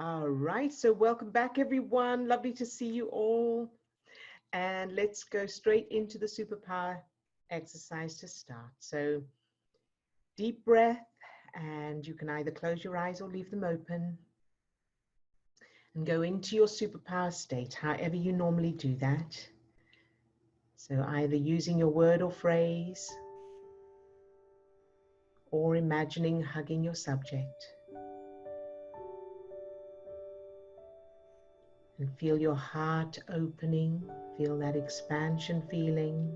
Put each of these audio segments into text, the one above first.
All right, so welcome back, everyone. Lovely to see you all. And let's go straight into the superpower exercise to start. So deep breath, and you can either close your eyes or leave them open. And go into your superpower state, however you normally do that. So either using your word or phrase, or imagining hugging your subject. And feel your heart opening, feel that expansion feeling,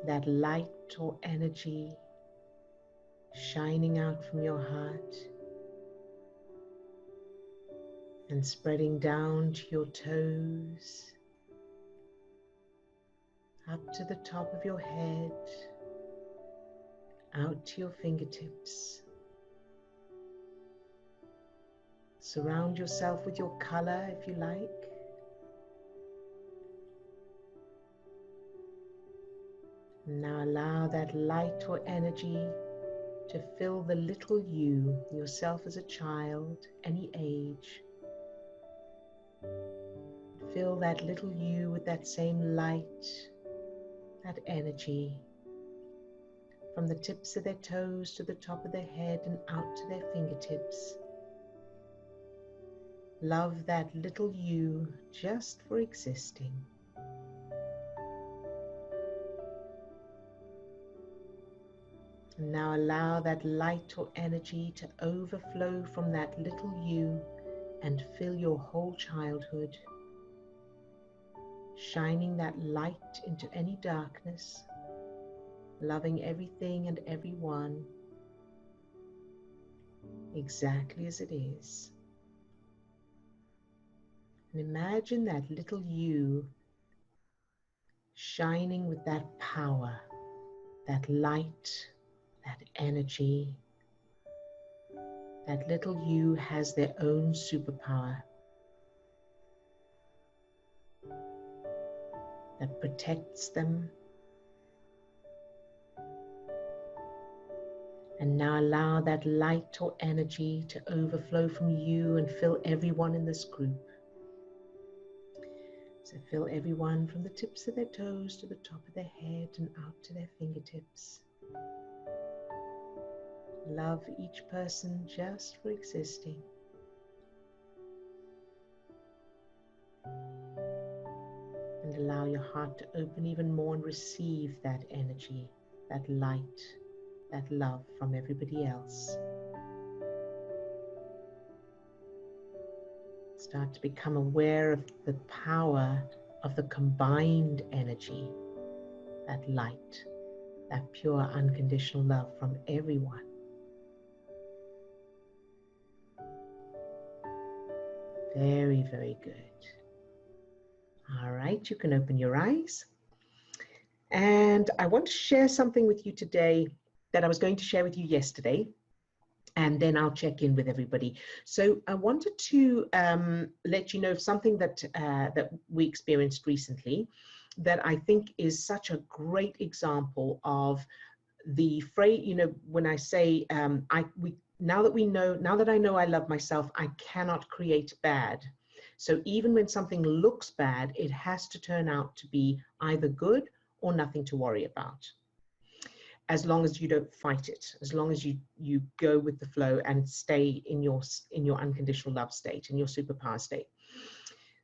that light or energy shining out from your heart and spreading down to your toes, up to the top of your head, out to your fingertips. Surround yourself with your color if you like. Now allow that light or energy to fill the little you, yourself as a child, any age. Fill that little you with that same light, that energy, from the tips of their toes to the top of their head and out to their fingertips. Love that little you just for existing. And now allow that light or energy to overflow from that little you and fill your whole childhood, shining that light into any darkness, loving everything and everyone exactly as it is. And imagine that little you shining with that power, that light, that energy. That little you has their own superpower that protects them. And now allow that light or energy to overflow from you and fill everyone in this group. So fill everyone from the tips of their toes to the top of their head and out to their fingertips. Love each person just for existing. And allow your heart to open even more and receive that energy, that light, that love from everybody else. Start to become aware of the power of the combined energy, that light, that pure unconditional love from everyone. Very, very good. All right, you can open your eyes. And I want to share something with you today that I was going to share with you yesterday, and then I'll check in with everybody. So I wanted to let you know of something that, that we experienced recently that I think is such a great example of the phrase, you know, when I say, now that I know I love myself, I cannot create bad. So even when something looks bad, it has to turn out to be either good or nothing to worry about. As long as you don't fight it, as long as you go with the flow and stay in your unconditional love state, in your superpower state.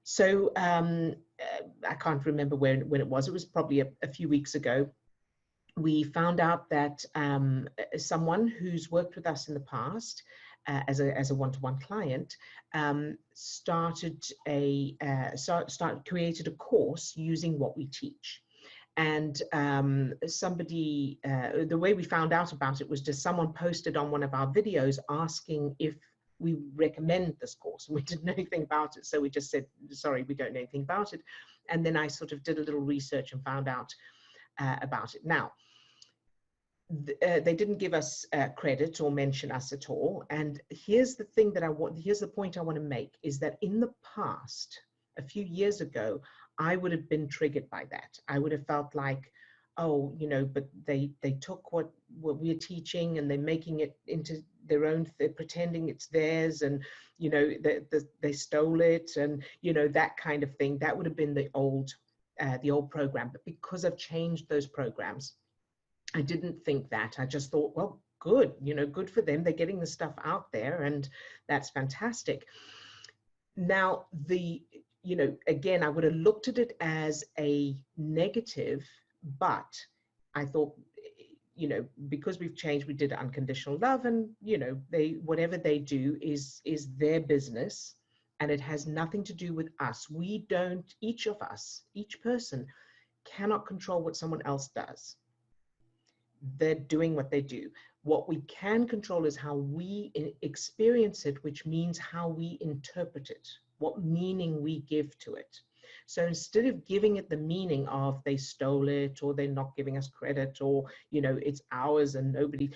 So I can't remember when it was. It was probably a few weeks ago. We found out that someone who's worked with us in the past as a one-to-one client created a course using what we teach. And somebody, the way we found out about it was just someone posted on one of our videos asking if we recommend this course. We didn't know anything about it, so we just said, sorry, we don't know anything about it. And then I sort of did a little research and found out about it. Now, they didn't give us credit or mention us at all. And here's the thing that here's the point I want to make, is that in the past, a few years ago, I would have been triggered by that. I would have felt like, oh, you know, but they took what we're teaching and they're their own, they're pretending it's theirs, and they stole it, and that kind of thing. That would have been the old program. But because I've changed those programs, I didn't think that. I just thought, well, good, good for them. They're getting the stuff out there, and that's fantastic. Now, again, I would have looked at it as a negative, but I thought, because we've changed, we did unconditional love, and whatever they do is their business, and it has nothing to do with us. We don't, each of us, each person cannot control what someone else does. They're doing what they do. What we can control is how we experience it, which means how we interpret it, what meaning we give to it. So instead of giving it the meaning of they stole it, or they're not giving us credit, or it's ours and nobody,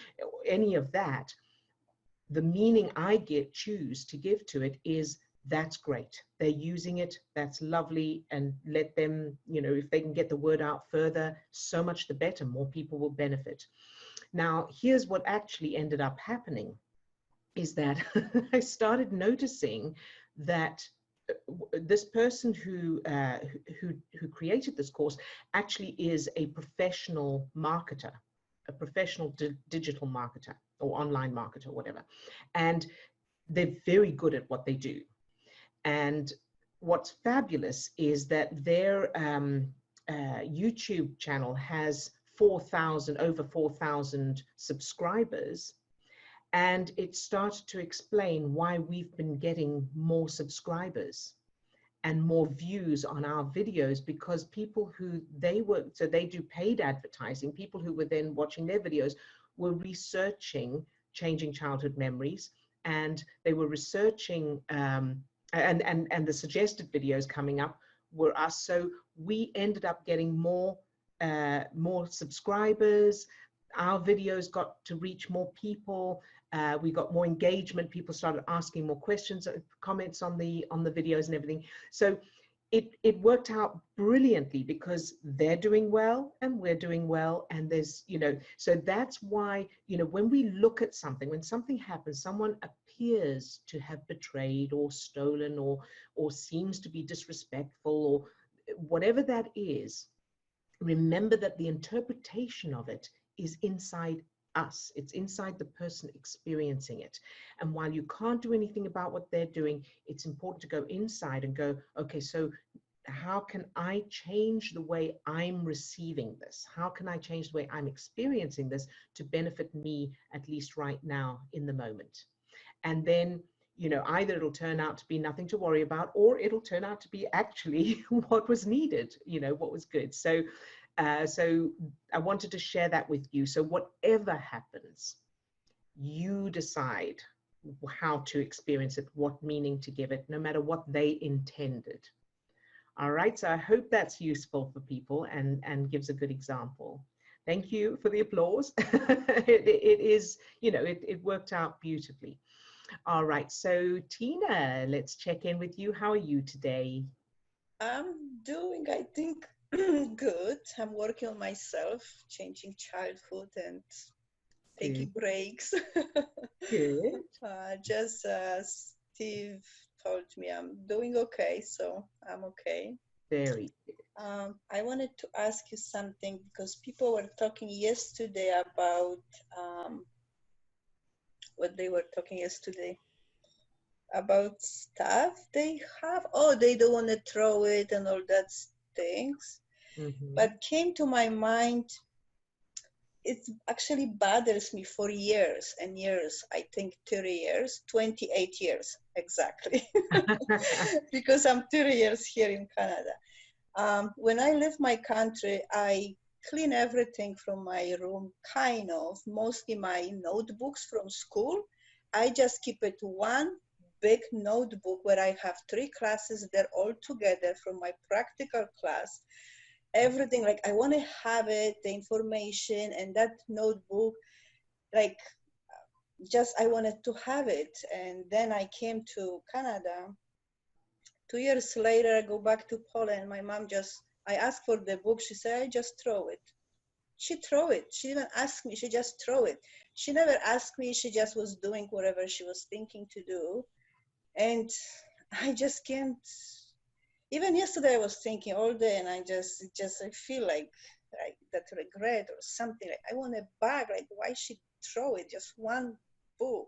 any of that, the meaning I choose to give to it is, that's great. They're using it. That's lovely. And let them, if they can get the word out further, so much the better. More people will benefit. Now, here's what actually ended up happening, is that I started noticing that this person who created this course actually is a professional marketer, a professional digital marketer, or online marketer, whatever. And they're very good at what they do. And what's fabulous is that their YouTube channel has over 4,000 subscribers. And it started to explain why we've been getting more subscribers and more views on our videos, because people who so they do paid advertising, people who were then watching their videos were researching changing childhood memories, and they were researching and the suggested videos coming up were us. So we ended up getting more subscribers. Our videos got to reach more people. We got more engagement. People started asking more questions, comments on the videos and everything. So it worked out brilliantly, because they're doing well and we're doing well. And there's, so that's why, when we look at something, when something happens, someone appears to have betrayed or stolen or seems to be disrespectful or whatever that is, remember that the interpretation of it is inside us. It's inside the person experiencing it. And while you can't do anything about what they're doing, it's important to go inside and go, okay, so how can I change the way I'm receiving this? How can I change the way I'm experiencing this to benefit me, at least right now in the moment? And then, either it'll turn out to be nothing to worry about, or it'll turn out to be actually what was needed, what was good. So I wanted to share that with you. So whatever happens, you decide how to experience it, what meaning to give it, no matter what they intended. All right, so I hope that's useful for people and gives a good example. Thank you for the applause. It is, it worked out beautifully. All right, so Tina, let's check in with you. How are you today? I'm doing, I think, good. I'm working on myself, changing childhood and taking breaks. Good. Just Steve told me I'm doing okay, so I'm okay. Very good. I wanted to ask you something, because people were talking yesterday about what they were talking yesterday about stuff they have. Oh, they don't want to throw it and all that things. Mm-hmm. But came to my mind, it actually bothers me for years and years. I think 30 years, 28 years exactly, because I'm 30 years here in Canada. When I left my country, I clean everything from my room, kind of, mostly my notebooks from school. I just keep it one big notebook where I have 3 classes. They're all together from my practical class. Everything, like I want to have it, the information and that notebook, like just I wanted to have it. And then I came to Canada. 2 years later, I go back to Poland. My mom I asked for the book. She said, I just throw it. she throw it. She didn't ask me. She just throw it. She never asked me. She just was doing whatever she was thinking to do. And I just can't. Even yesterday, I was thinking all day, and I I feel like that regret or something. Like I want it back. Like why she throw it? Just one book.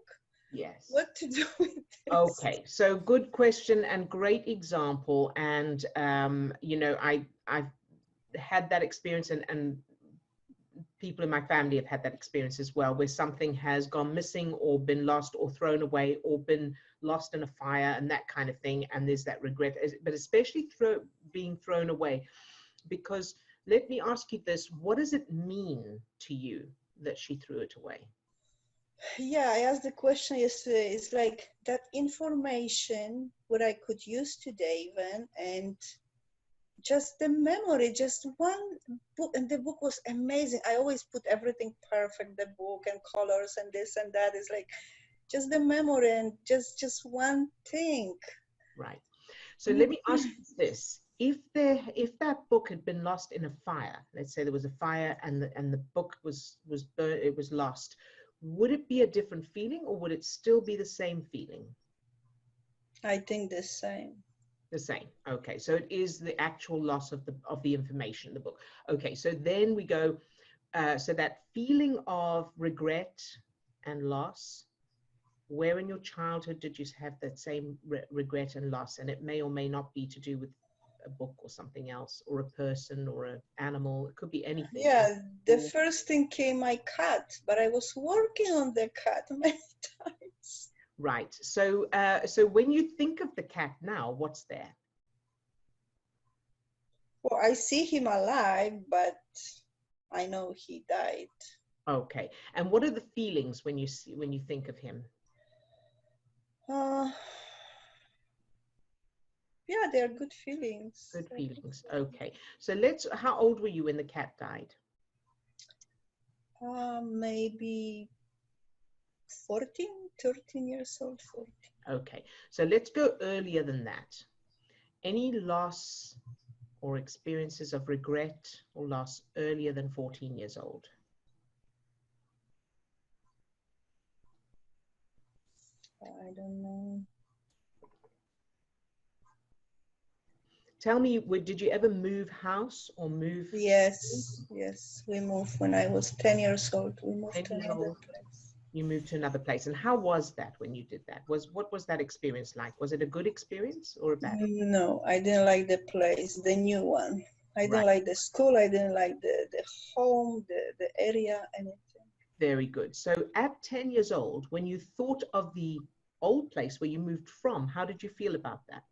Yes. What to do with this? Okay, so good question and great example. And you know, I've had that experience, and people in my family have had that experience as well, where something has gone missing or been lost or thrown away or been lost in a fire and that kind of thing. And there's that regret, but especially being thrown away. Because let me ask you this, what does it mean to you that she threw it away? Yeah, I asked the question yesterday. It's like that information what I could use today even, and just the memory, just one book, and the book was amazing. I always put everything perfect, the book and colors and this and that. Is like just the memory and just one thing. Right. So let me ask you this. If that book had been lost in a fire, let's say there was a fire and the book was burned, it was lost, would it be a different feeling or would it still be the same feeling? I think the same. The same. Okay. So it is the actual loss of the information in the book. Okay. So then we go, so that feeling of regret and loss, where in your childhood did you have that same regret and loss? And it may or may not be to do with a book or something else, or a person or an animal. It could be anything. Yeah, the first thing came my cat, but I was working on the cat many times. Right. So so when you think of the cat now, what's there? Well, I see him alive, but I know he died. Okay. And what are the feelings when you think of him? Uh, yeah, they're good feelings. Good feelings. Okay. So how old were you when the cat died? Maybe 14, 13 years old, 14. Okay. So let's go earlier than that. Any loss or experiences of regret or loss earlier than 14 years old? I don't know. Tell me, did you ever move house or move? Yes, yes. We moved when I was 10 years old. We moved 10 to years another old, place. you moved to another place. And how was that when you did that? What was that experience like? Was it a good experience or a bad one? No, I didn't like the place, the new one. I didn't Right. like the school. I didn't like the home, the area, anything. Very good. So at 10 years old, when you thought of the old place where you moved from, how did you feel about that?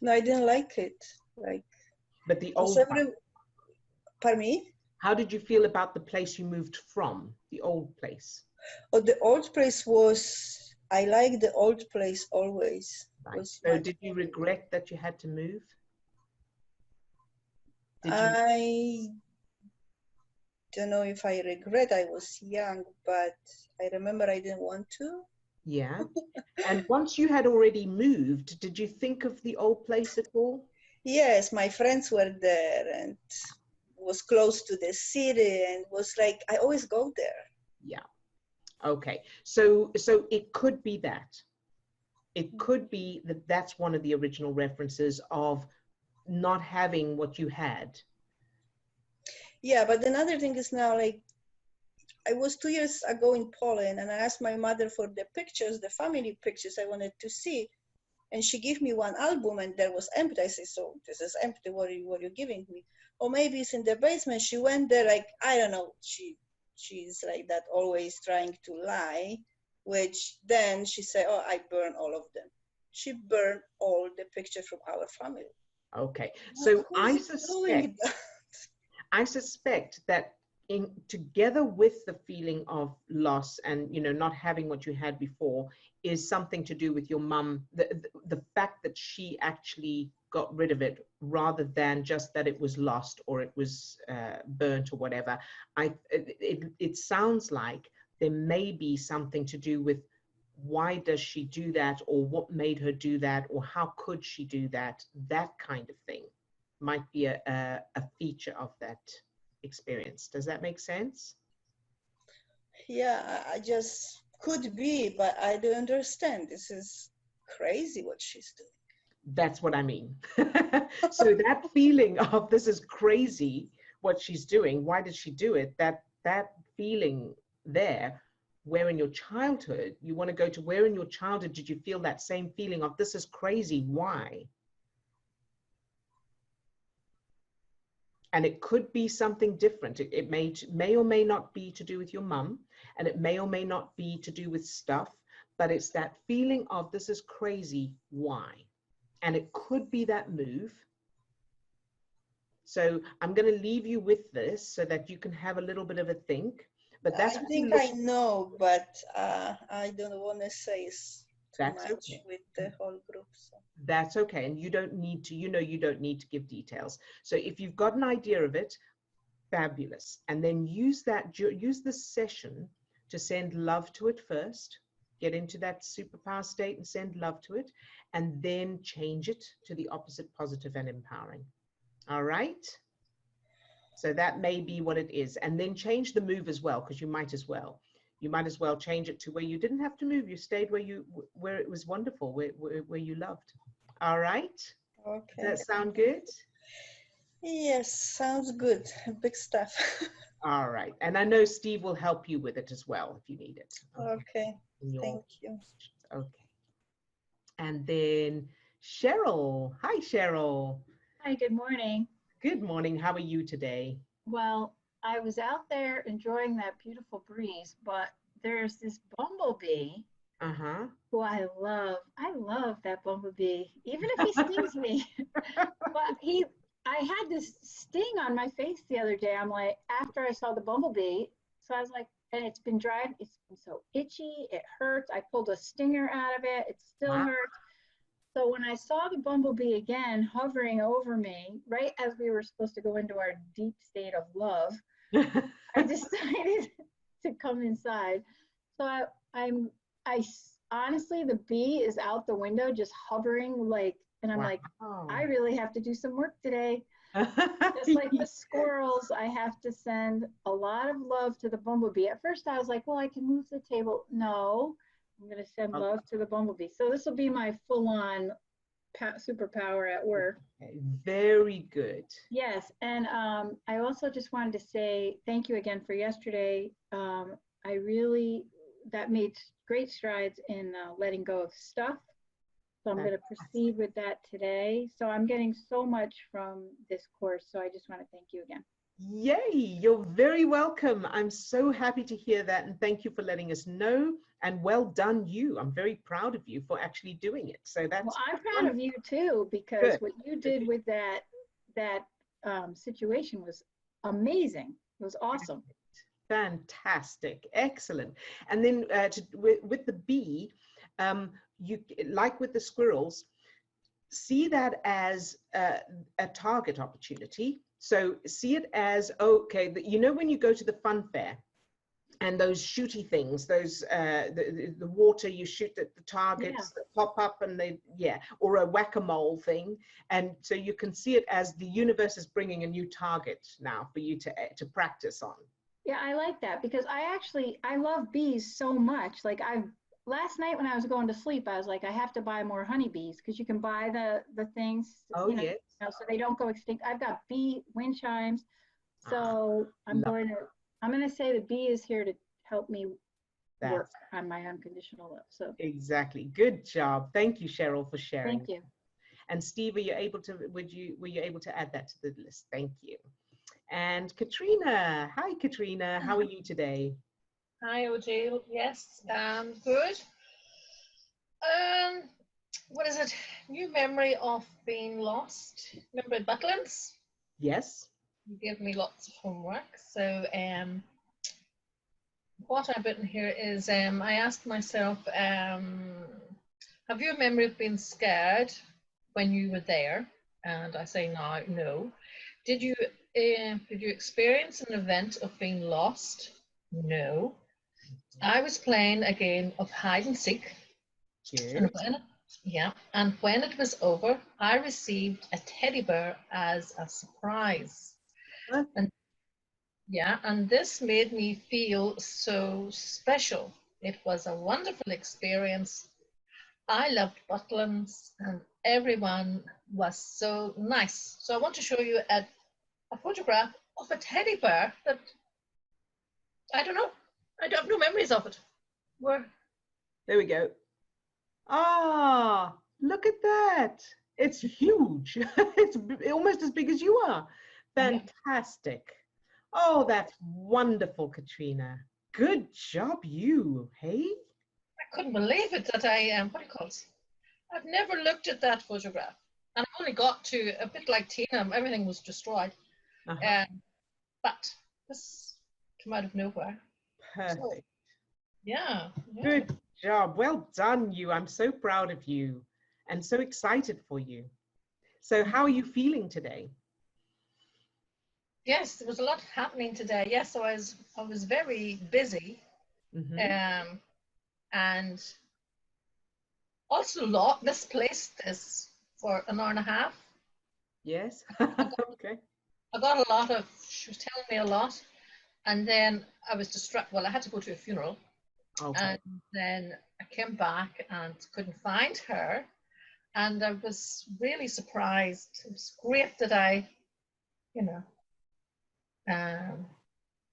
No, I didn't like it. Like, But the because old one, pardon me? how did you feel about the place you moved from, the old place? Oh, the old place was, I like the old place always. Right. Was So my did you favorite. regret that you had to move? Did you? I don't know if I regret. I was young, but I remember I didn't want to. Yeah. And once you had already moved, did you think of the old place at all? Yes, my friends were there and was close to the city and was like, I always go there. Yeah. Okay. So it could be that. It could be that that's one of the original references of not having what you had. Yeah, but another thing is now, like, I was 2 years ago in Poland and I asked my mother for the pictures, the family pictures I wanted to see. And she gave me one album and there was empty. I said, so this is empty, what are you giving me? Or maybe it's in the basement. She went there, like, I don't know, she's like that, always trying to lie, which then she said, oh, I burn all of them. She burned all the pictures from our family. Okay. Like, So who is doing that? I suspect that in together with the feeling of loss and not having what you had before is something to do with your mum, the fact that she actually got rid of it rather than just that it was lost or it was burnt or whatever. It sounds like there may be something to do with why does she do that, or what made her do that, or how could she do that, that kind of thing. might be a feature of that experience. Does that make sense? Yeah, I just could be, but I don't understand. This is crazy what she's doing. That's what I mean. So that feeling of this is crazy what she's doing, why did she do it? That feeling there, where in your childhood, you want to go to where in your childhood did you feel that same feeling of this is crazy, why? And it could be something different. It may or may not be to do with your mum, and it may or may not be to do with stuff, but it's that feeling of this is crazy, why? And it could be that move. So I'm going to leave you with this so that you can have a little bit of a think. But that's I think I know, but I don't want to say too much okay. with the whole group. So. That's okay. And you don't need to, you don't need to give details. So if you've got an idea of it, fabulous. And then use this session to send love to it first. Get into that superpower state and send love to it, and then change it to the opposite, positive and empowering. All right. So that may be what it is. And then change the move as well, because you might as well. You might as well change it to where you didn't have to move. You stayed where it was wonderful, where you loved. All right. Okay. Does that sound good? Yes, sounds good. Big stuff. All right. And I know Steve will help you with it as well if you need it. Okay. Thank you. Okay. And then Cheryl. Hi, Cheryl. Hi, good morning. Good morning. How are you today? Well, I was out there enjoying that beautiful breeze, but there's this bumblebee who I love. I love that bumblebee, even if he stings me. But I had this sting on my face the other day. I'm like, after I saw the bumblebee, so I was like, and it's been dry. It's been so itchy. It hurts. I pulled a stinger out of it. It still hurts. So when I saw the bumblebee again hovering over me, right as we were supposed to go into our deep state of love, I decided to come inside. So I honestly, the bee is out the window just hovering and I'm like, I really have to do some work today. Just like the squirrels, I have to send a lot of love to the bumblebee. At first I was like, well, I can move the table. No, I'm going to send love to the bumblebee. So this will be my full-on superpower at work. Very good. Yes, and I also just wanted to say thank you again for yesterday. That made great strides in letting go of stuff. So I'm going to proceed with that today. So I'm getting so much from this course. So I just want to thank you again. Yay, you're very welcome. I'm so happy to hear that. And thank you for letting us know. And well done, you. I'm very proud of you for actually doing it. So that's I'm proud of you too, because what you did with that situation was amazing. It was awesome. Fantastic. Excellent. And then with the bee, you, like with the squirrels, see that as a target opportunity. So see it as, okay, when you go to the fun fair and those shooty things, those the water, you shoot at the targets that pop up and or a whack-a-mole thing. And so you can see it as the universe is bringing a new target now for you to practice on. Yeah, I like that, because I love bees so much. Like last night when I was going to sleep, I was like, I have to buy more honeybees, because you can buy the things, so they don't go extinct. I've got bee wind chimes. So I'm going to say the bee is here to help me work on my unconditional love. So exactly. Good job. Thank you, Cheryl, for sharing. Thank you. And Steve, were you able to add that to the list? Thank you. And Katrina. Hi, Katrina. How are you today? Hi, Odille. Yes, good. What is it? New memory of being lost. Remember Butlins? Yes. You gave me lots of homework. So what I've written here is I asked myself, have you a memory of being scared when you were there? And I say now, no. Did you experience an event of being lost? No. I was playing a game of hide and seek. And Yeah, and when it was over, I received a teddy bear as a surprise. And yeah, and this made me feel so special. It was a wonderful experience. I loved Butlins and everyone was so nice. So I want to show you a photograph of a teddy bear that I don't know. I don't have no memories of it. Where? There we go. Ah, look at that. It's huge. It's almost as big as you are. Fantastic. Oh, that's wonderful, Katrina. Good job, you. Hey? I couldn't believe it that I what do you call it? I've never looked at that photograph. And I only got to a bit like Tina, everything was destroyed. But this came out of nowhere. Perfect. So, yeah. Good job. Well done, you. I'm so proud of you and so excited for you. So how are you feeling today? Yes, there was a lot happening today. Yes, so I was very busy. And also a lot misplaced this for an hour and a half. Yes. Okay. I got a lot of, she was telling me a lot. And then I was distracted. Well, I had to go to a funeral. Okay. And then I came back and couldn't find her. And I was really surprised. It was great that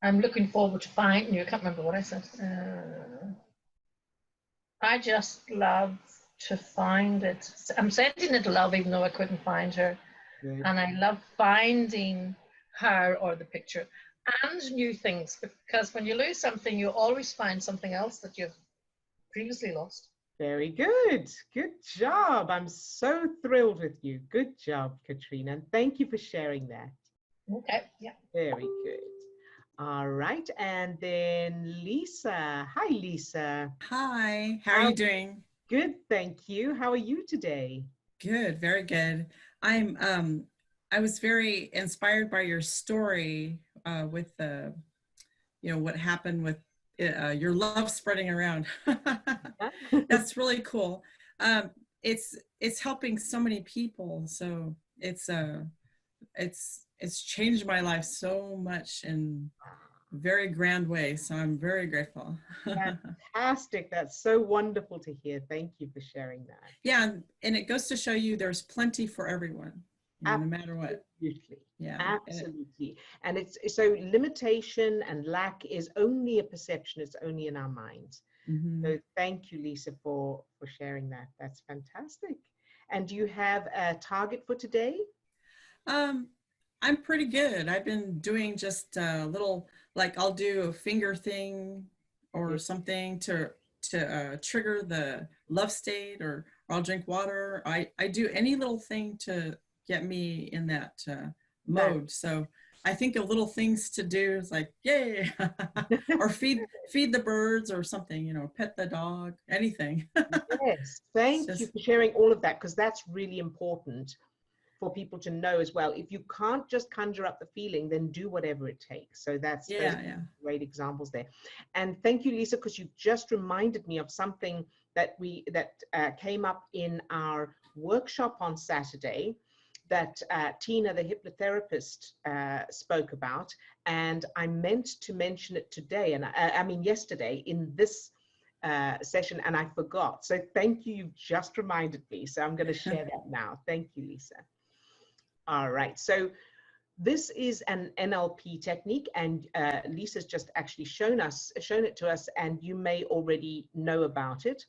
I'm looking forward to finding you. I can't remember what I said. I just love to find it. I'm sending it love even though I couldn't find her. Good. And I love finding her or the picture and new things, because when you lose something, you always find something else that you've previously lost. Very good. Good job. I'm so thrilled with you. Good job, Katrina. And thank you for sharing that. Okay. Yeah. Very good. All right. And then Lisa. Hi, Lisa. Hi. How are you doing? Good. Thank you. How are you today? Good. Very good. I was very inspired by your story with the, what happened with your love spreading around. That's really cool. It's helping so many people. So it's changed my life so much in a very grand way. So I'm very grateful. Fantastic. That's so wonderful to hear. Thank you for sharing that. Yeah. And it goes to show you there's plenty for everyone. No matter what. Absolutely. Yeah. Absolutely. And it's so limitation and lack is only a perception. It's only in our minds. So thank you, Lisa, for sharing that. That's fantastic. And do you have a target for today? I'm pretty good. I've been doing just a little, like I'll do a finger thing or something to trigger the love state, or I'll drink water. I do any little thing to get me in that mode. So I think of little things to do is like, yay, or feed the birds or something, pet the dog, anything. Yes, thank you for sharing all of that, because that's really important for people to know as well. If you can't just conjure up the feeling, then do whatever it takes. So that's great examples there. And thank you, Lisa, because you just reminded me of something that came up in our workshop on Saturday that Tina, the hypnotherapist, spoke about, and I meant to mention it today, and I mean yesterday in this session, and I forgot. So thank you, you've just reminded me. So I'm going to share that now. Thank you, Lisa. All right, so this is an NLP technique, and Lisa's just actually shown it to us, and you may already know about it,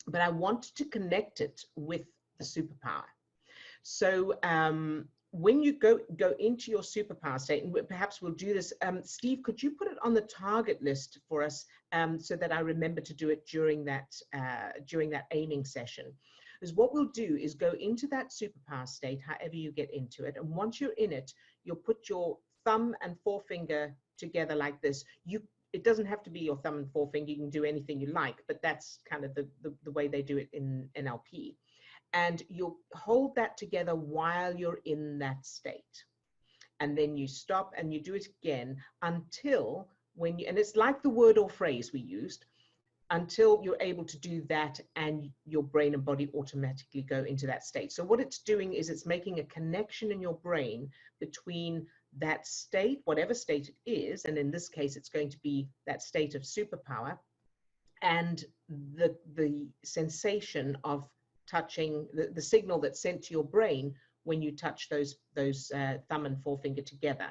but I wanted to connect it with the superpower. So when you go into your superpower state, and perhaps we'll do this, Steve, could you put it on the target list for us so that I remember to do it during that aiming session? Because what we'll do is go into that superpower state, however you get into it, and once you're in it, you'll put your thumb and forefinger together like this. It doesn't have to be your thumb and forefinger, you can do anything you like, but that's kind of the way they do it in NLP. And you'll hold that together while you're in that state. And then you stop and you do it again until and it's like the word or phrase we used, until you're able to do that and your brain and body automatically go into that state. So what it's doing is it's making a connection in your brain between that state, whatever state it is, and in this case, it's going to be that state of superpower, and the sensation of touching, the signal that's sent to your brain when you touch those thumb and forefinger together.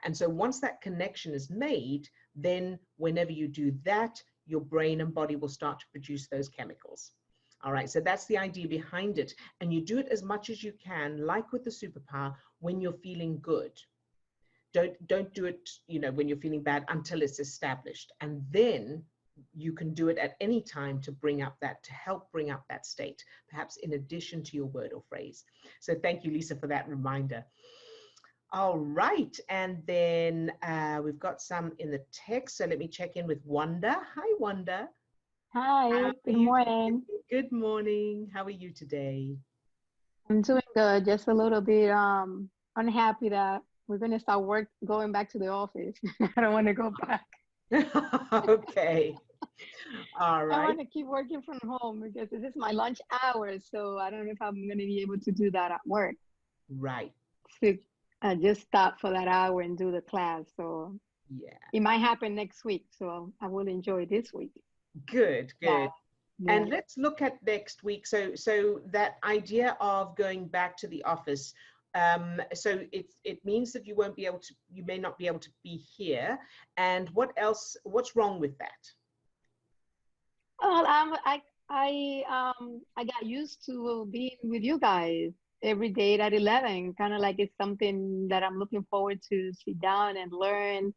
And so once that connection is made, then whenever you do that, your brain and body will start to produce those chemicals. All right, so that's the idea behind it. And you do it as much as you can, like with the superpower, when you're feeling good. Don't do it, you know, when you're feeling bad until it's established. And then you can do it at any time to bring up that, to help bring up that state, perhaps in addition to your word or phrase. So thank you, Lisa, for that reminder. All right, and then we've got some in the text. So let me check in with Wanda. Hi, Wanda. Hi, good morning. Good morning. How are you today? I'm doing good. Just a little bit unhappy that we're gonna start going back to the office. I don't want to go back. Okay. All right. I want to keep working from home because this is my lunch hour, so I don't know if I'm going to be able to do that at work. Right. So just stop for that hour and do the class. So yeah, it might happen next week. So I will enjoy this week. Good. Yeah. And let's look at next week. So that idea of going back to the office. So it means that you may not be able to be here. And what else? What's wrong with that? Well, I got used to being with you guys every day at 11. Kind of like it's something that I'm looking forward to sit down and learn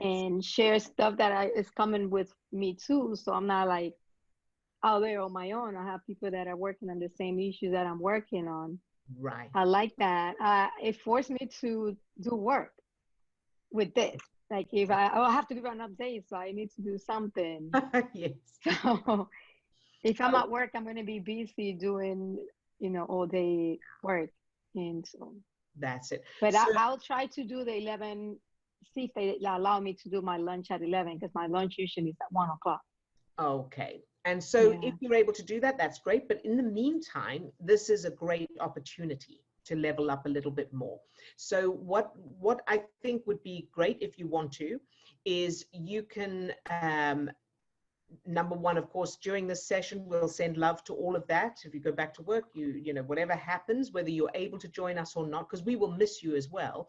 and share stuff that is coming with me too. So I'm not like out there on my own. I have people that are working on the same issues that I'm working on. Right. I like that. It forced me to do work with this. Like if I'll have to give an update, so I need to do something. Yes. So if I'm at work, I'm going to be busy doing, all day work. And so that's it. But I'll try to do the 11, see if they allow me to do my lunch at 11, because my lunch usually is at 1 o'clock. Okay. And so if you're able to do that, that's great. But in the meantime, this is a great opportunity to level up a little bit more. So what I think would be great, if you want to, is you can, number one, of course, during this session, we'll send love to all of that. If you go back to work, you know, whatever happens, whether you're able to join us or not, because we will miss you as well.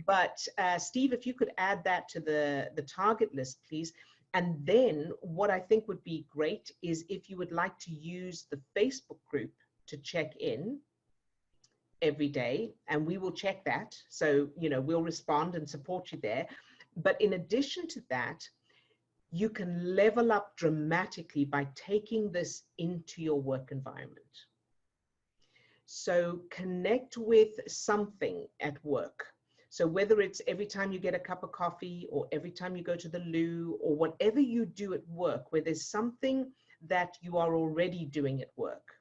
But Steve, if you could add that to the target list, please. And then what I think would be great is if you would like to use the Facebook group to check in every day, and we will check that. So, you know, we'll respond and support you there. But in addition to that, you can level up dramatically by taking this into your work environment. So connect with something at work. So whether it's every time you get a cup of coffee, or every time you go to the loo, or whatever you do at work, where there's something that you are already doing at work,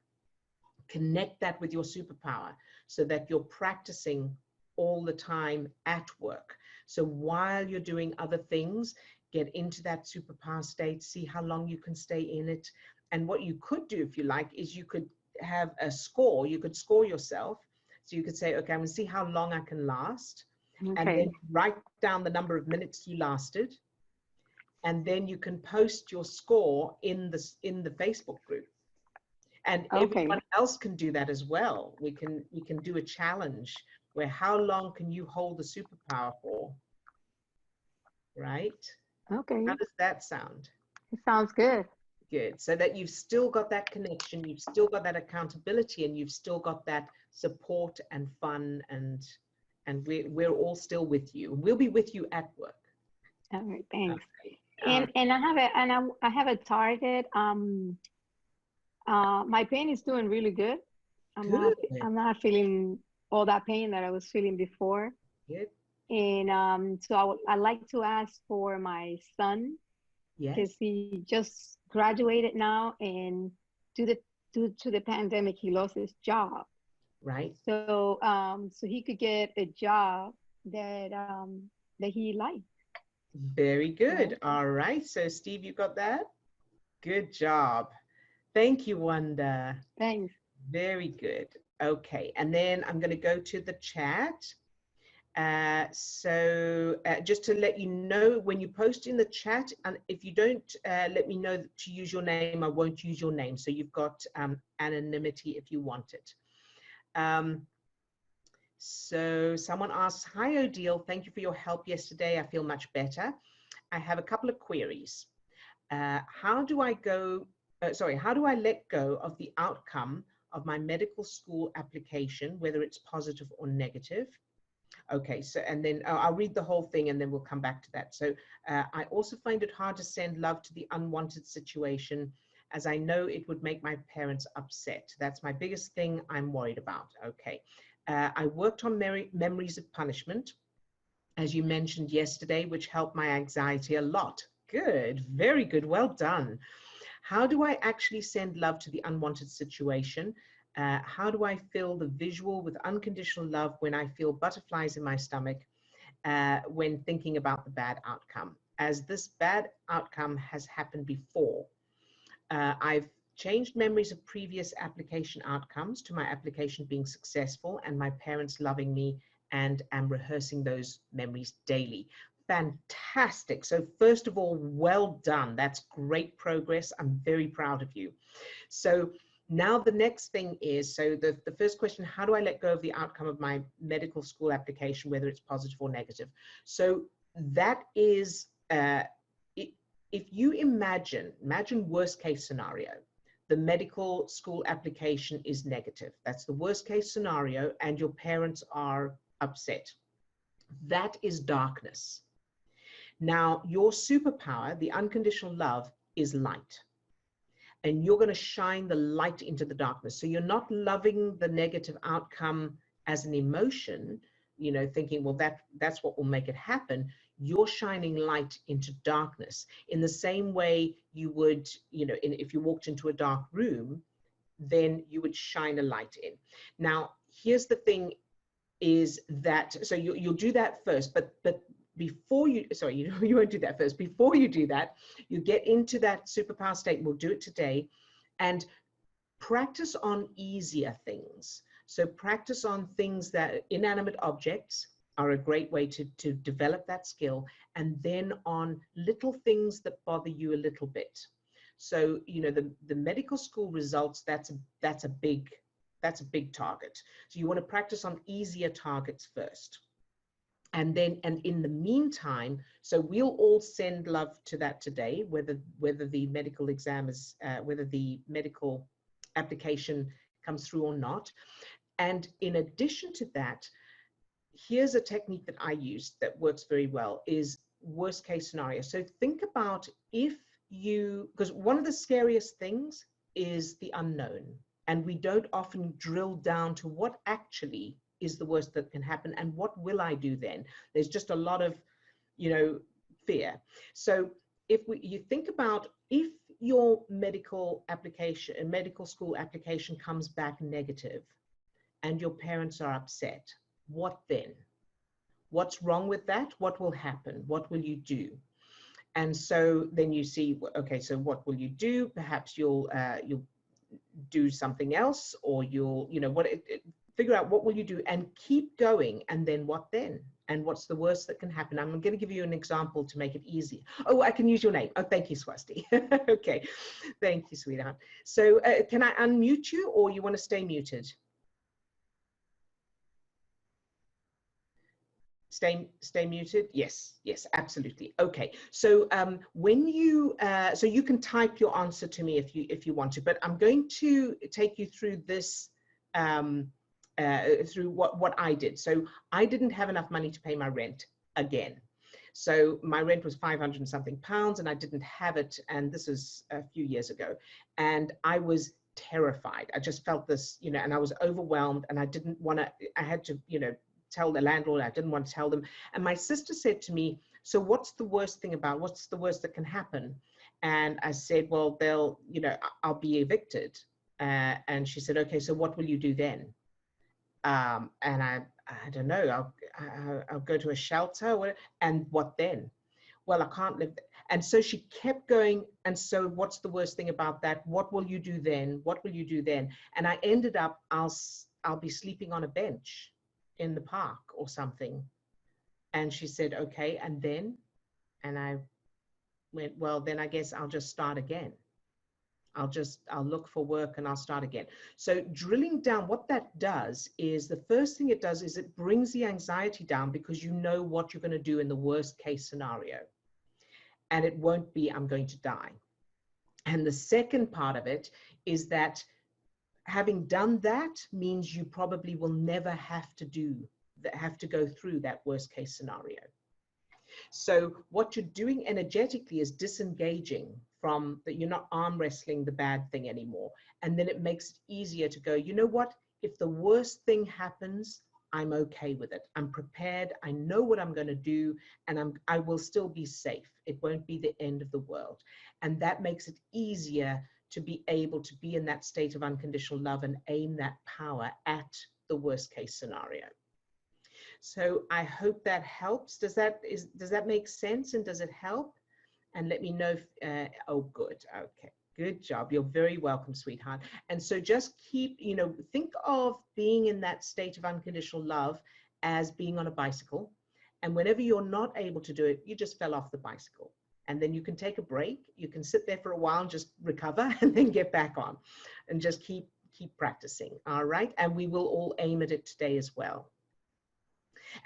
connect that with your superpower so that you're practicing all the time at work. So while you're doing other things, get into that superpower state, see how long you can stay in it. And what you could do, if you like, is you could have a score. You could score yourself. So you could say, okay, I'm gonna see how long I can last. Okay. And then write down the number of minutes you lasted. And then you can post your score in the Facebook group. And everyone else can do that as well. We can do a challenge where how long can you hold the superpower for? Right? Okay. How does that sound? It sounds good. Good. So that you've still got that connection, you've still got that accountability, and you've still got that support and fun, and we're all still with you. We'll be with you at work. All right, thanks. Okay. And I have a target. My pain is doing really good. I'm not feeling all that pain that I was feeling before. Good. And so I like to ask for my son, because he just graduated now, and due to the pandemic, he lost his job. Right. So so he could get a job that he liked. Very good. All right. So Steve, you got that? Good job. Thank you, Wanda. Thanks. Very good. Okay. And then I'm going to go to the chat. Just to let you know, when you post in the chat, and if you don't let me know to use your name, I won't use your name. So you've got anonymity if you want it. So someone asks, hi Odille, thank you for your help yesterday. I feel much better. I have a couple of queries. How do I let go of the outcome of my medical school application, whether it's positive or negative? Okay, so, and then I'll read the whole thing and then we'll come back to that. So I also find it hard to send love to the unwanted situation, as I know it would make my parents upset. That's my biggest thing I'm worried about. Okay. I worked on memories of punishment, as you mentioned yesterday, which helped my anxiety a lot. Good, very good, well done. How do I actually send love to the unwanted situation? How do I fill the visual with unconditional love when I feel butterflies in my stomach when thinking about the bad outcome? As this bad outcome has happened before. I've changed memories of previous application outcomes to my application being successful and my parents loving me, and am rehearsing those memories daily. Fantastic. So first of all, well done. That's great progress. I'm very proud of you. So now the next thing is, so the first question, how do I let go of the outcome of my medical school application, whether it's positive or negative? So that is, if you imagine worst case scenario, the medical school application is negative. That's the worst case scenario, and your parents are upset. That is darkness. Now, your superpower, the unconditional love, is light. And you're going to shine the light into the darkness. So you're not loving the negative outcome as an emotion, you know, thinking, well, that's what will make it happen. You're shining light into darkness in the same way you would, you know, if you walked into a dark room, then you would shine a light in. Now, here's the thing is that, so you'll do that first, but before you, sorry, you won't do that first. Before you do that, you get into that superpower state. We'll do it today, and practice on easier things. So practice on things that inanimate objects are a great way to develop that skill, and then on little things that bother you a little bit. So, you know, the medical school results, that's a big target. So you want to practice on easier targets first. And then, and in the meantime, so we'll all send love to that today, whether the medical exam is, whether the medical application comes through or not. And in addition to that, here's a technique that I use that works very well, is worst case scenario. So think about if you, because one of the scariest things is the unknown. And we don't often drill down to what actually is the worst that can happen and what will I do then? There's just a lot of, you know, fear. So if you think about, if your medical school application comes back negative and your parents are upset, what then? What's wrong with that? What will happen? What will you do? And so then you see, okay, so what will you do? Perhaps you'll do something else, or you'll, you know, figure out what will you do and keep going. And then what then? And what's the worst that can happen? I'm going to give you an example to make it easy. Oh, I can use your name. Oh, thank you, Swasti. Okay. Thank you, sweetheart. So can I unmute you, or you want to stay muted? Stay muted. Yes, absolutely. Okay. So when you so you can type your answer to me if you want to, but I'm going to take you through this through what I did. So I didn't have enough money to pay my rent again. So my rent was 500 and something pounds, and I didn't have it. And this was a few years ago, and I was terrified. I just felt this, you know, and I was overwhelmed, and I didn't want to. I had to, you know, tell the landlord. I didn't want to tell them. And my sister said to me, so what's the worst that can happen? And I said, well, they'll, you know, I'll be evicted. And she said, okay, so what will you do then? And I don't know, I'll go to a shelter. And what then? well, I can't live. And so she kept going. And so what's the worst thing about that? What will you do then? What will you do then? And I ended up, I'll be sleeping on a bench in the park or something. And she said, okay, and then? And I went, well, then I guess I'll just start again. I'll look for work and I'll start again. So drilling down, what that does is, the first thing it does is it brings the anxiety down, because you know what you're going to do in the worst case scenario. And it won't be, I'm going to die. And the second part of it is that having done that means you probably will never have to go through that worst case scenario. So what you're doing energetically is disengaging from that. You're not arm wrestling the bad thing anymore. And then it makes it easier to go, you know what, if the worst thing happens, I'm okay with it. I'm prepared. I know what I'm going to do, and I will still be safe. It won't be the end of the world. And that makes it easier to be able to be in that state of unconditional love and aim that power at the worst case scenario. So I hope that helps. Does that make sense, and does it help? And let me know if, oh, good. Okay. Good job. You're very welcome, sweetheart. And so just keep, think of being in that state of unconditional love as being on a bicycle. And whenever you're not able to do it, you just fell off the bicycle. And then you can take a break. You can sit there for a while and just recover, and then get back on, and just keep practicing. All right. And we will all aim at it today as well.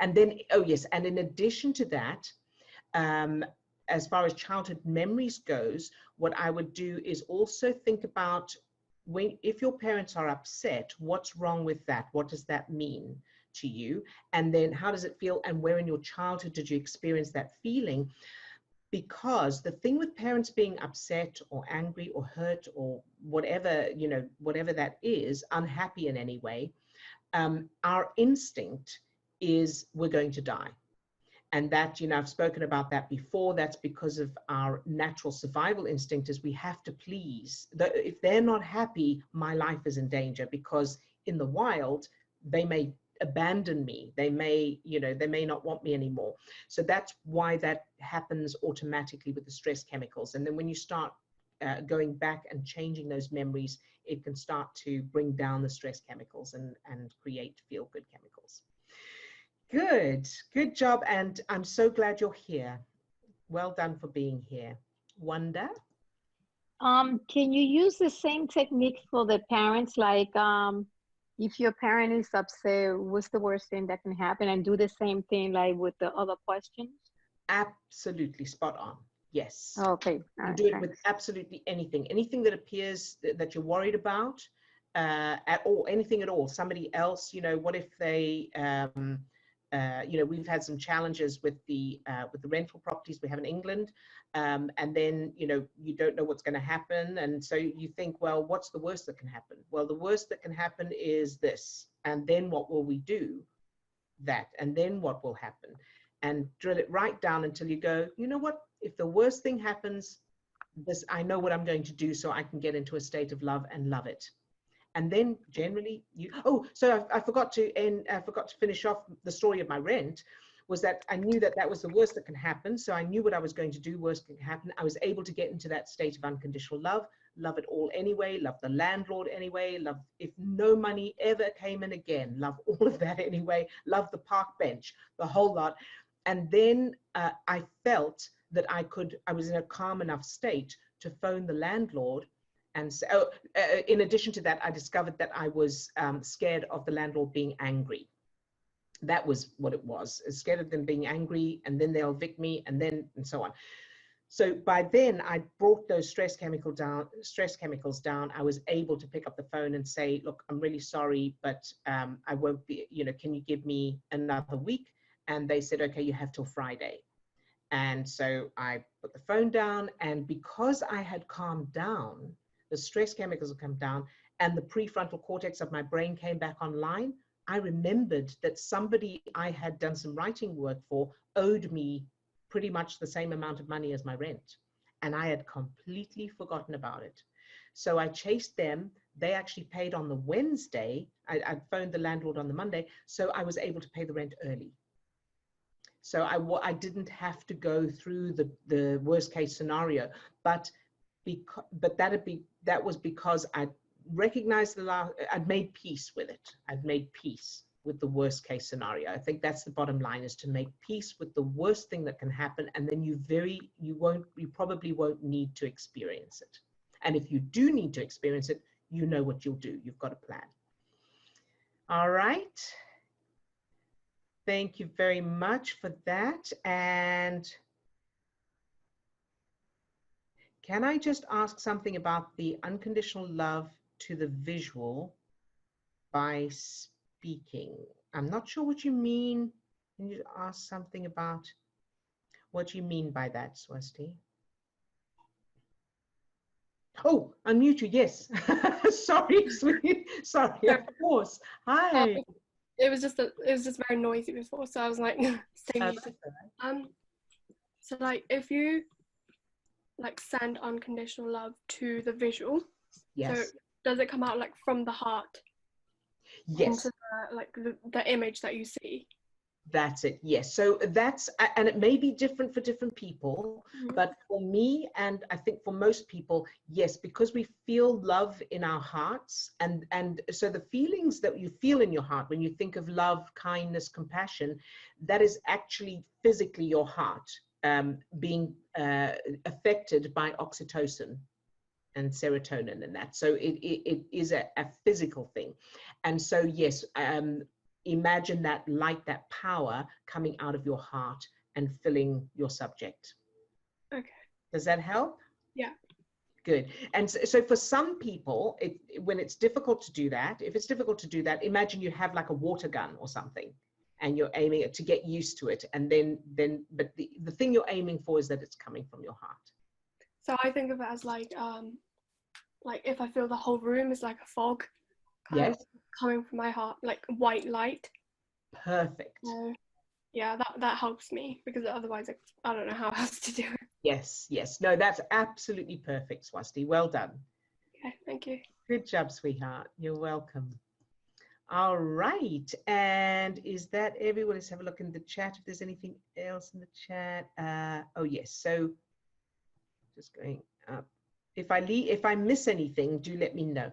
And then, oh yes, and in addition to that, as far as childhood memories goes, what I would do is also think about, if your parents are upset, what's wrong with that? What does that mean to you? And then how does it feel? And where in your childhood did you experience that feeling? Because the thing with parents being upset or angry or hurt or whatever, whatever that is, unhappy in any way, our instinct is we're going to die. And that, I've spoken about that before. That's because of our natural survival instinct, is we have to please. If they're not happy, my life is in danger, because in the wild, they may abandon me. They may not want me anymore. So that's why that happens automatically with the stress chemicals. And then when you start going back and changing those memories, it can start to bring down the stress chemicals and create feel-good chemicals. Good job. And I'm so glad you're here. Well done for being here. Wanda? Can you use the same technique for the parents? Like, if your parent is upset, what's the worst thing that can happen? And do the same thing like with the other questions? Absolutely spot on. Yes. Okay. You do it with absolutely anything that appears that you're worried about at all, anything at all. Somebody else, what if they, we've had some challenges with the rental properties we have in England. And then, you don't know what's going to happen. And so you think, well, what's the worst that can happen? Well, the worst that can happen is this. And then what will we do? That. And then what will happen? And drill it right down until you go, you know what? If the worst thing happens, I know what I'm going to do, so I can get into a state of love and love it. And then generally so I forgot to finish off the story of my rent, was that I knew that was the worst that can happen. So I knew what I was going to do, worst can happen. I was able to get into that state of unconditional love it all anyway, love the landlord anyway, love if no money ever came in again, love all of that anyway, love the park bench, the whole lot. And then I felt that I was in a calm enough state to phone the landlord. And so, in addition to that, I discovered that I was scared of the landlord being angry. That was what it was. Scared of them being angry, and then they'll evict me, and so on. So by then, I brought those stress chemicals down. I was able to pick up the phone and say, look, I'm really sorry, but I won't be, can you give me another week? And they said, okay, you have till Friday. And so I put the phone down, and because I had calmed down, the stress chemicals had come down, and the prefrontal cortex of my brain came back online, I remembered that somebody I had done some writing work for owed me pretty much the same amount of money as my rent. And I had completely forgotten about it. So I chased them. They actually paid on the Wednesday. I phoned the landlord on the Monday. So I was able to pay the rent early. So I didn't have to go through the worst case scenario, but that was because I recognized I'd made peace with it. I'd made peace with the worst case scenario. I think that's the bottom line, is to make peace with the worst thing that can happen, and then you probably won't need to experience it. And if you do need to experience it, you know what you'll do. You've got a plan. All right. Thank you very much for that. And can I just ask something about the unconditional love to the visual by speaking? I'm not sure what you mean. Can you ask something about what you mean by that, Swasti? Oh, unmute you, yes. Sorry, sweetie. Sorry, of course. Hi. It was just very noisy before, so I was like, stay muted. So like, if you like send unconditional love to the visual, yes. So does it come out like from the heart? Yes. Into the image that you see? That's it. Yes. So that's, and it may be different for different people, but for me, and I think for most people, yes, because we feel love in our hearts, and so the feelings that you feel in your heart when you think of love, kindness, compassion, that is actually physically your heart being affected by oxytocin and serotonin and that. So it is a physical thing. And so yes, imagine that light, that power coming out of your heart and filling your subject. Okay. Does that help? Yeah. Good. And so for some people, when it's difficult to do that, if it's difficult to do that, imagine you have like a water gun or something, and you're aiming it to get used to it. And but the thing you're aiming for is that it's coming from your heart. So I think of it as like if I feel the whole room is like a fog. Yes. Coming from my heart, like white light. Perfect. Yeah, that helps me, because otherwise I don't know how else to do it. Yes, yes. No, that's absolutely perfect, Swasti. Well done. Okay, thank you. Good job, sweetheart. You're welcome. All right. And is that everyone? Let's have a look in the chat if there's anything else in the chat. Oh, yes. So just going up. If I miss anything, do let me know.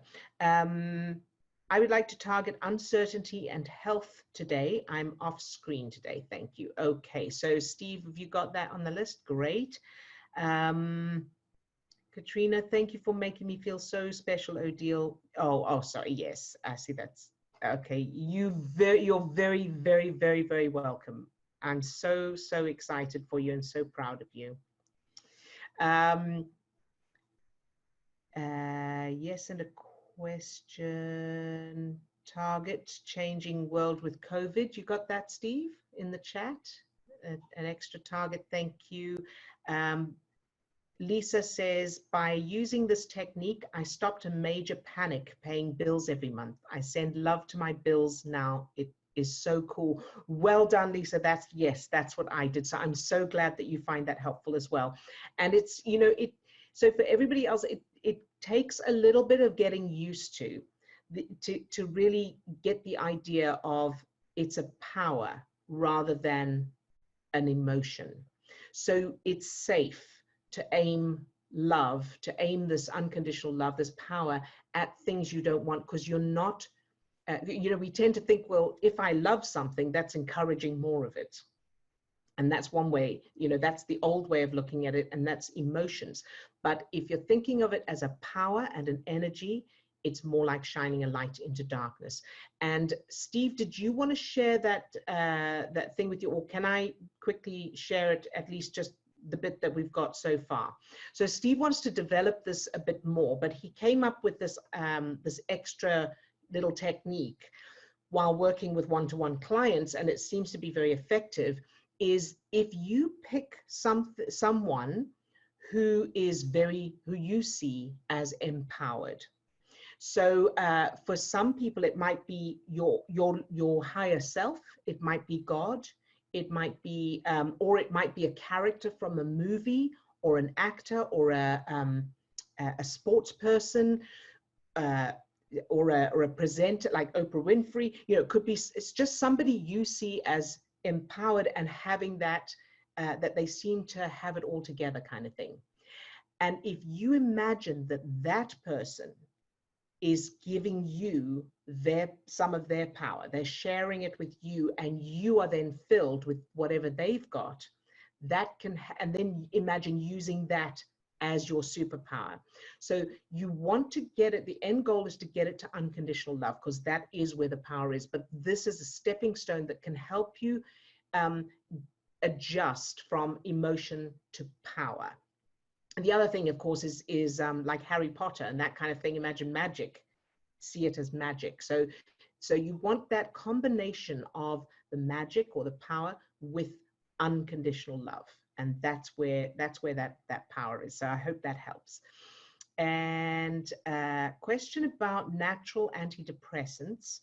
I would like to target uncertainty and health today. I'm off screen today. Thank you. Okay. So Steve, have you got that on the list? Great. Katrina, thank you for making me feel so special, Odille. Oh, sorry. Yes, I see that's okay. You're very, very, very, very welcome. I'm so excited for you and so proud of you. Yes, and a question. Target changing world with COVID. You got that, Steve, in the chat? An extra target. Thank you. Lisa says, by using this technique, I stopped a major panic paying bills every month. I send love to my bills now. It is so cool. Well done, Lisa. That's what I did. So I'm so glad that you find that helpful as well. And it's, so for everybody else, it takes a little bit of getting used to really get the idea of it's a power rather than an emotion. So it's safe to aim love, to aim this unconditional love, this power at things you don't want, because you're not, we tend to think, well, if I love something, that's encouraging more of it. And that's one way, that's the old way of looking at it, and that's emotions. But if you're thinking of it as a power and an energy, it's more like shining a light into darkness. And Steve, did you want to share that thing with you, or can I quickly share it, at least just the bit that we've got so far? So Steve wants to develop this a bit more, but he came up with this this extra little technique while working with one-to-one clients, and it seems to be very effective. Is if you pick someone who you see as empowered. So for some people, it might be your higher self. It might be God. It might be, or it might be a character from a movie, or an actor, or a sports person, or a presenter like Oprah Winfrey. It could be, it's just somebody you see as empowered and having that, that they seem to have it all together kind of thing. And if you imagine that that person is giving you some of their power, they're sharing it with you, and you are then filled with whatever they've got, that can, and then imagine using that as your superpower. So you want to get it, the end goal is to get it to unconditional love, because that is where the power is. But this is a stepping stone that can help you adjust from emotion to power. And the other thing, of course, is like Harry Potter and that kind of thing. Imagine magic, see it as magic. So you want that combination of the magic or the power with unconditional love. And that's where that power is. So I hope that helps. And question about natural antidepressants,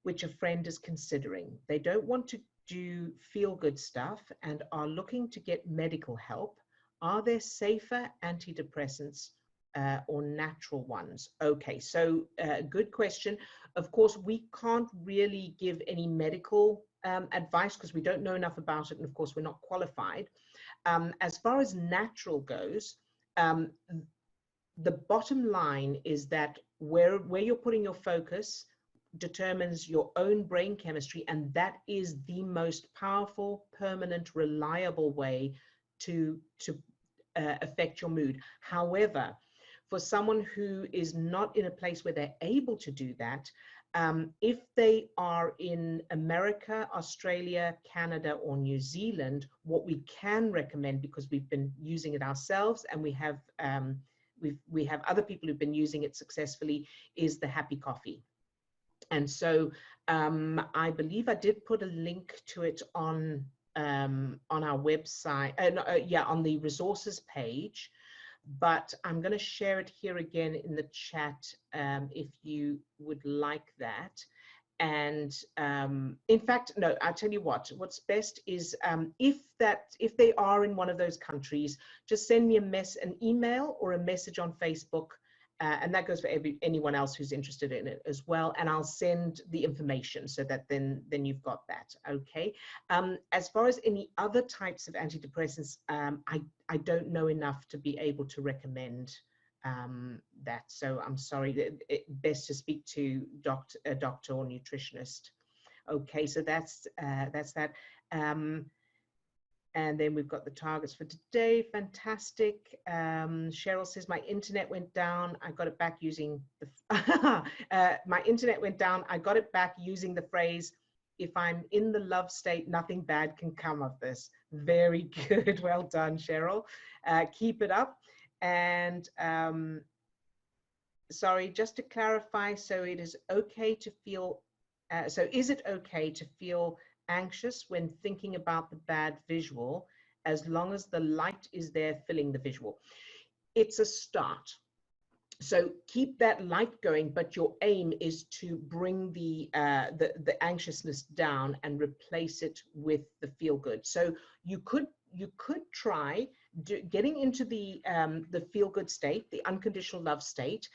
which a friend is considering. They don't want to do feel-good stuff and are looking to get medical help. Are there safer antidepressants or natural ones? Okay, so good question. Of course, we can't really give any medical advice because we don't know enough about it, and of course, we're not qualified. As far as natural goes, the bottom line is that where you're putting your focus determines your own brain chemistry, and that is the most powerful, permanent, reliable way to affect your mood. However, for someone who is not in a place where they're able to do that, if they are in America, Australia, Canada, or New Zealand, what we can recommend, because we've been using it ourselves and we have other people who've been using it successfully, is the happy coffee. And so I believe I did put a link to it on our website, on the resources page, but I'm going to share it here again in the chat if you would like that. And in fact, no, I'll tell you what's best is if they are in one of those countries, just send me an email or a message on Facebook. And that goes for anyone else who's interested in it as well. And I'll send the information so that then you've got that. Okay. As far as any other types of antidepressants, I don't know enough to be able to recommend that. So I'm sorry. Best to speak to a doctor or nutritionist. Okay. So that's that. And then we've got the targets for today. Fantastic. Cheryl says, my internet went down. I got it back using my internet went down. I got it back using the phrase, if I'm in the love state, nothing bad can come of this. Very good. Well done, Cheryl. Keep it up. And sorry, just to clarify, so it is okay to feel, so is it okay to feel anxious when thinking about the bad visual, as long as the light is there filling the visual? It's a start. So keep that light going, but your aim is to bring the anxiousness down and replace it with the feel good. So you could try getting into the feel good state, the unconditional love state,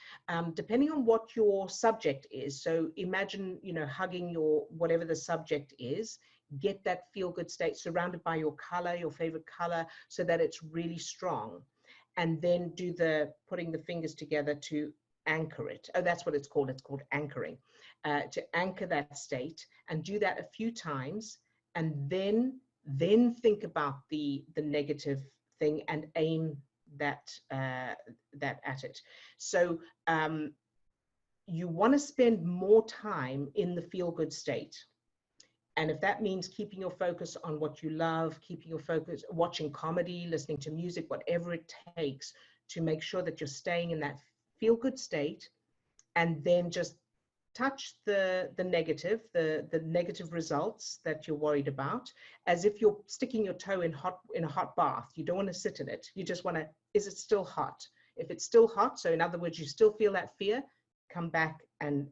depending on what your subject is. So imagine, hugging your, whatever the subject is, get that feel good state surrounded by your color, your favorite color, so that it's really strong. And then do putting the fingers together to anchor it. Oh, that's what it's called. It's called anchoring. To anchor that state, and do that a few times, and then think about the negative thing and aim that at it. So you want to spend more time in the feel-good state. And if that means keeping your focus on what you love, keeping your focus, watching comedy, listening to music, whatever it takes to make sure that you're staying in that feel-good state, and then just touch the negative results that you're worried about, as if you're sticking your toe in a hot bath. You don't want to sit in it. You just want to, is it still hot? If it's still hot, so in other words, you still feel that fear, come back and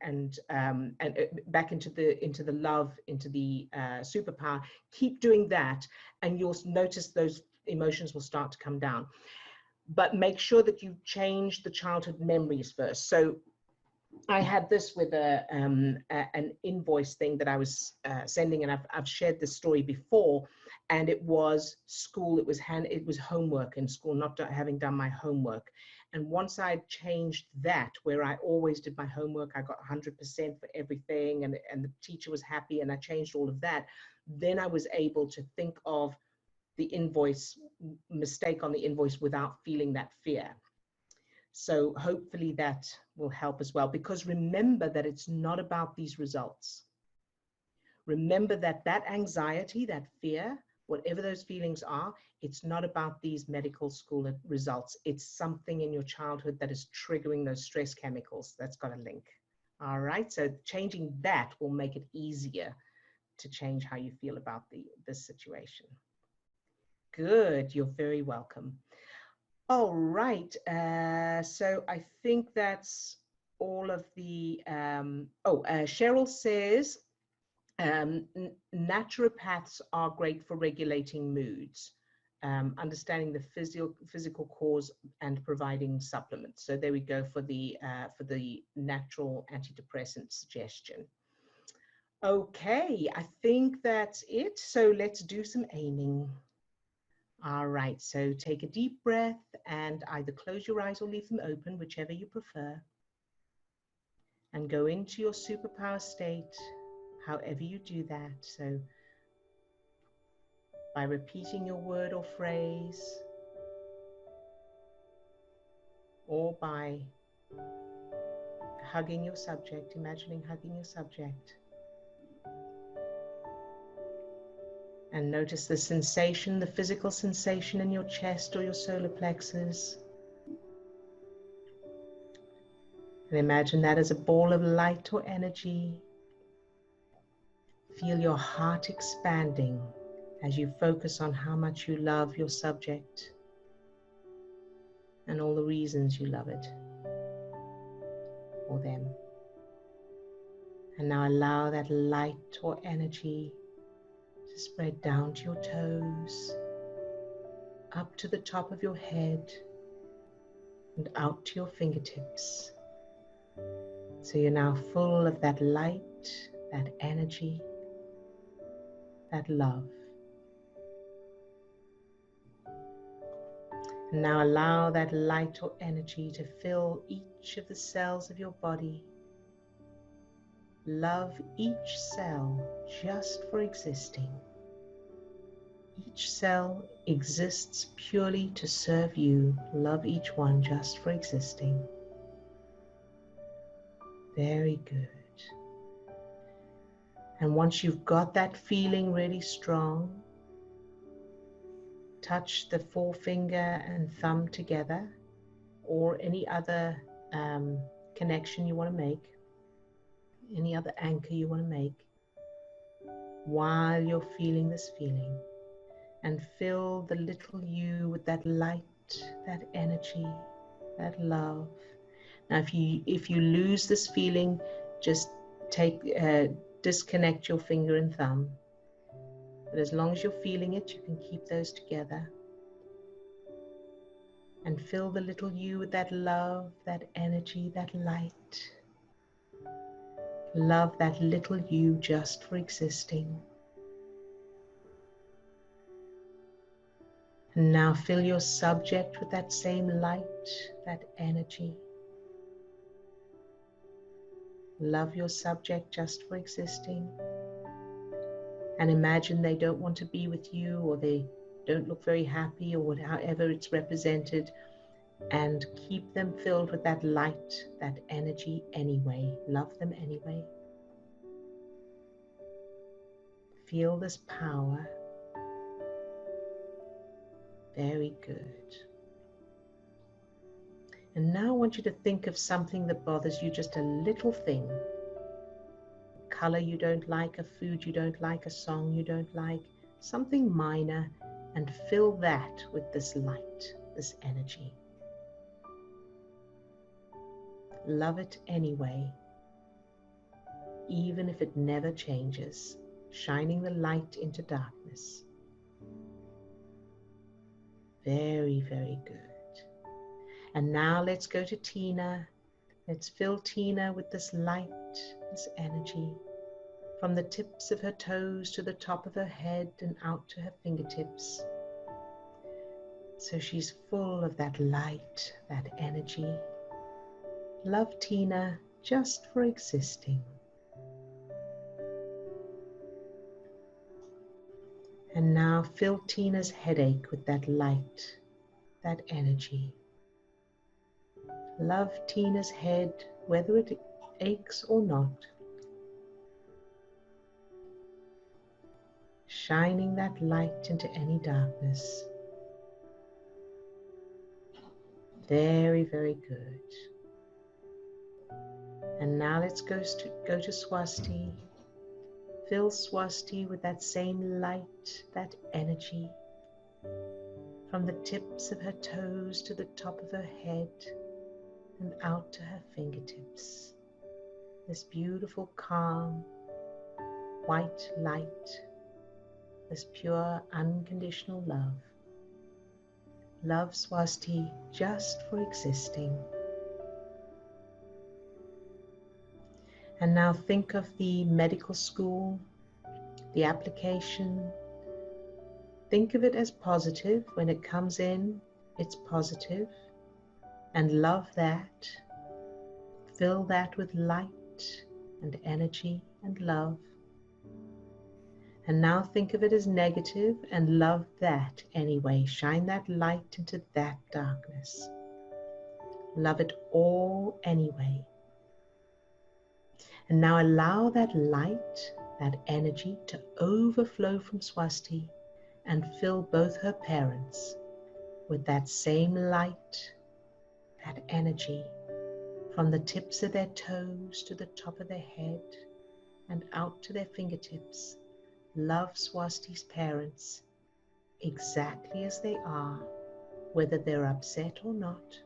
back into the love, into the superpower. Keep doing that, and you'll notice those emotions will start to come down. But make sure that you change the childhood memories first. So I had this with an invoice thing that I was sending, and I've shared this story before, and it was school. It was homework in school, not having done my homework. And once I changed that, where I always did my homework, I got 100% for everything, and the teacher was happy, and I changed all of that, then I was able to think of the mistake on the invoice without feeling that fear. So hopefully that will help as well, because remember that it's not about these results. Remember that anxiety, that fear, whatever those feelings are, it's not about these medical school results. It's something in your childhood that is triggering those stress chemicals. That's got a link. All right, so changing that will make it easier to change how you feel about this situation. Good, you're very welcome. All right, so I think that's all of the, Cheryl says, naturopaths are great for regulating moods, understanding the physical cause and providing supplements. So there we go for the natural antidepressant suggestion. Okay, I think that's it. So let's do some aiming. All right, so take a deep breath and either close your eyes or leave them open, whichever you prefer. And go into your superpower state, however you do that. So by repeating your word or phrase, or by hugging your subject, imagining hugging your subject. And notice the sensation, the physical sensation in your chest or your solar plexus. And imagine that as a ball of light or energy. Feel your heart expanding as you focus on how much you love your subject and all the reasons you love it or them. And now allow that light or energy to spread down to your toes, up to the top of your head, and out to your fingertips. So you're now full of that light, that energy, that love. And now allow that light or energy to fill each of the cells of your body. Love each cell just for existing. Each cell exists purely to serve you. Love each one just for existing. Very good. And once you've got that feeling really strong, touch the forefinger and thumb together, or any other connection you want to make, any other anchor you want to make, while you're feeling this feeling. And fill the little you with that light, that energy, that love. Now, if you lose this feeling, just disconnect your finger and thumb. But as long as you're feeling it, you can keep those together. And fill the little you with that love, that energy, that light. Love that little you just for existing. And now fill your subject with that same light, that energy. Love your subject just for existing. And imagine they don't want to be with you, or they don't look very happy, or however it's represented. And keep them filled with that light, that energy anyway. Love them anyway. Feel this power. Very good. And now I want you to think of something that bothers you, just a little thing. A color you don't like, a food you don't like, a song you don't like, something minor, and fill that with this light, this energy. Love it anyway, even if it never changes, shining the light into darkness. Very, very good. And now let's go to Tina. Let's fill Tina with this light, this energy, from the tips of her toes to the top of her head and out to her fingertips. So she's full of that light, that energy. Love Tina just for existing. And now fill Tina's headache with that light, that energy. Love Tina's head, whether it aches or not. Shining that light into any darkness. Very, very good. And now let's go to Swasti. Fill Swasti with that same light, that energy, from the tips of her toes to the top of her head and out to her fingertips. This beautiful, calm, white light, this pure, unconditional love. Love Swasti just for existing. And now think of the medical school, the application. Think of it as positive. When it comes in, it's positive. And love that. Fill that with light and energy and love. And now think of it as negative and love that anyway. Shine that light into that darkness. Love it all anyway. And now allow that light, that energy to overflow from Swasti and fill both her parents with that same light, that energy, from the tips of their toes to the top of their head and out to their fingertips. Love Swasti's parents exactly as they are, whether they're upset or not.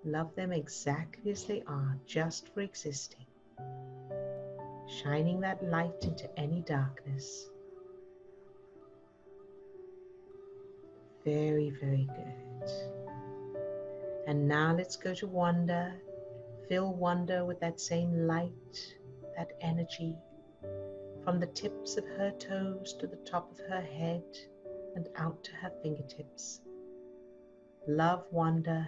Love them exactly as they are, just for existing. Shining that light into any darkness. Very, very good. And now let's go to Wanda. Fill Wanda with that same light, that energy, from the tips of her toes to the top of her head and out to her fingertips. Love Wanda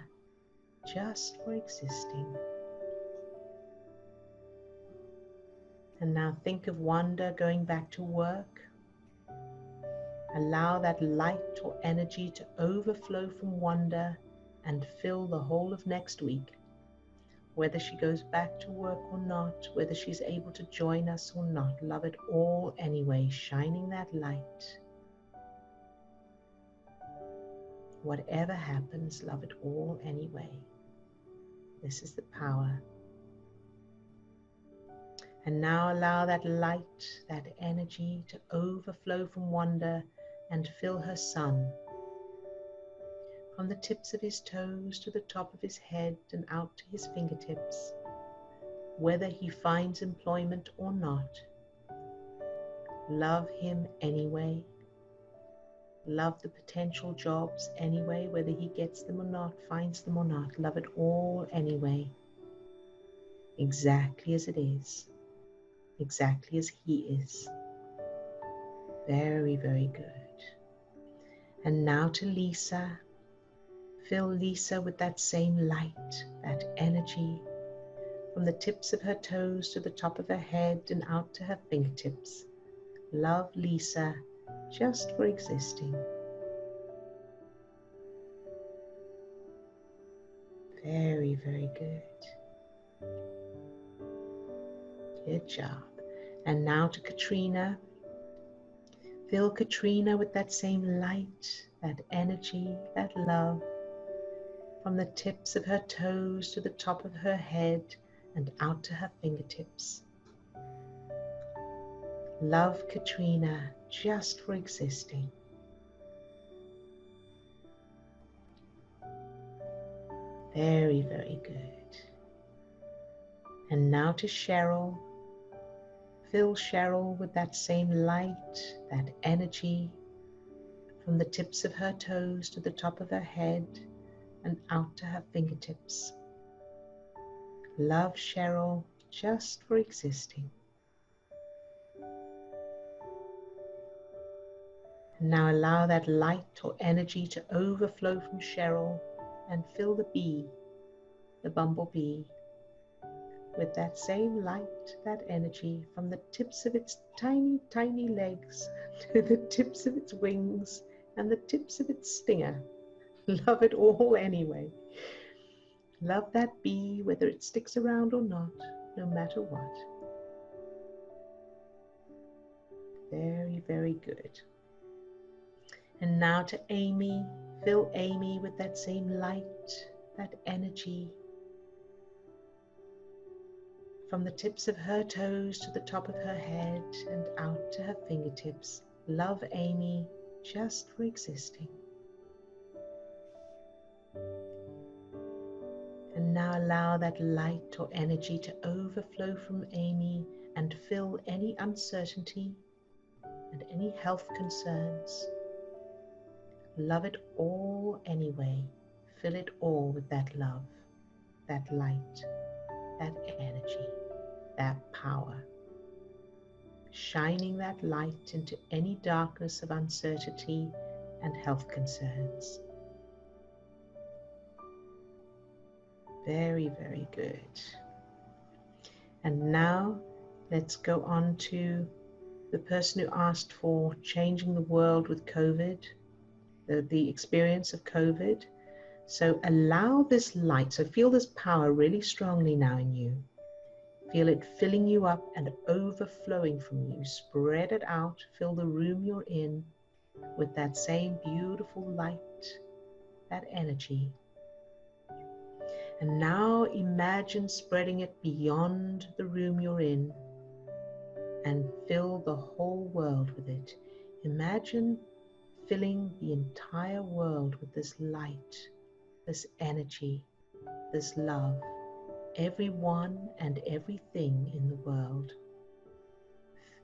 just for existing. And now think of Wanda going back to work. Allow that light or energy to overflow from Wanda and fill the whole of next week. Whether she goes back to work or not, whether she's able to join us or not, love it all anyway, shining that light. Whatever happens, love it all anyway. This is the power. And now allow that light, that energy to overflow from Wanda and fill her son. From the tips of his toes to the top of his head and out to his fingertips. Whether he finds employment or not, love him anyway. Love the potential jobs anyway, whether he gets them or not, finds them or not. Love it all anyway. Exactly as it is. Exactly as he is. Very, very good. And now to Lisa. Fill Lisa with that same light, that energy, from the tips of her toes to the top of her head and out to her fingertips. Love Lisa just for existing. Very, very good. Good job. And now to Katrina. Fill Katrina with that same light, that energy, that love, from the tips of her toes to the top of her head and out to her fingertips. Love Katrina just for existing. Very, very good. And now to Cheryl. Fill Cheryl with that same light, that energy, from the tips of her toes to the top of her head and out to her fingertips. Love Cheryl just for existing. And now allow that light or energy to overflow from Cheryl and fill the bee, the bumblebee, with that same light, that energy from the tips of its tiny, tiny legs to the tips of its wings and the tips of its stinger. Love it all anyway. Love that bee, whether it sticks around or not, no matter what. Very, very good. And now to Amy, fill Amy with that same light, that energy, from the tips of her toes to the top of her head and out to her fingertips. Love Amy just for existing. And now allow that light or energy to overflow from Amy and fill any uncertainty and any health concerns. Love it all anyway. Fill it all with that love, that light, that energy, that power. Shining that light into any darkness of uncertainty and health concerns. Very, very good. And now let's go on to the person who asked for changing the world with COVID, the experience of COVID. So allow this light, so feel this power really strongly now in you. Feel it filling you up and overflowing from you. Spread it out, fill the room you're in with that same beautiful light, that energy. And now imagine spreading it beyond the room you're in and fill the whole world with it. Imagine filling the entire world with this light, this energy, this love, everyone and everything in the world.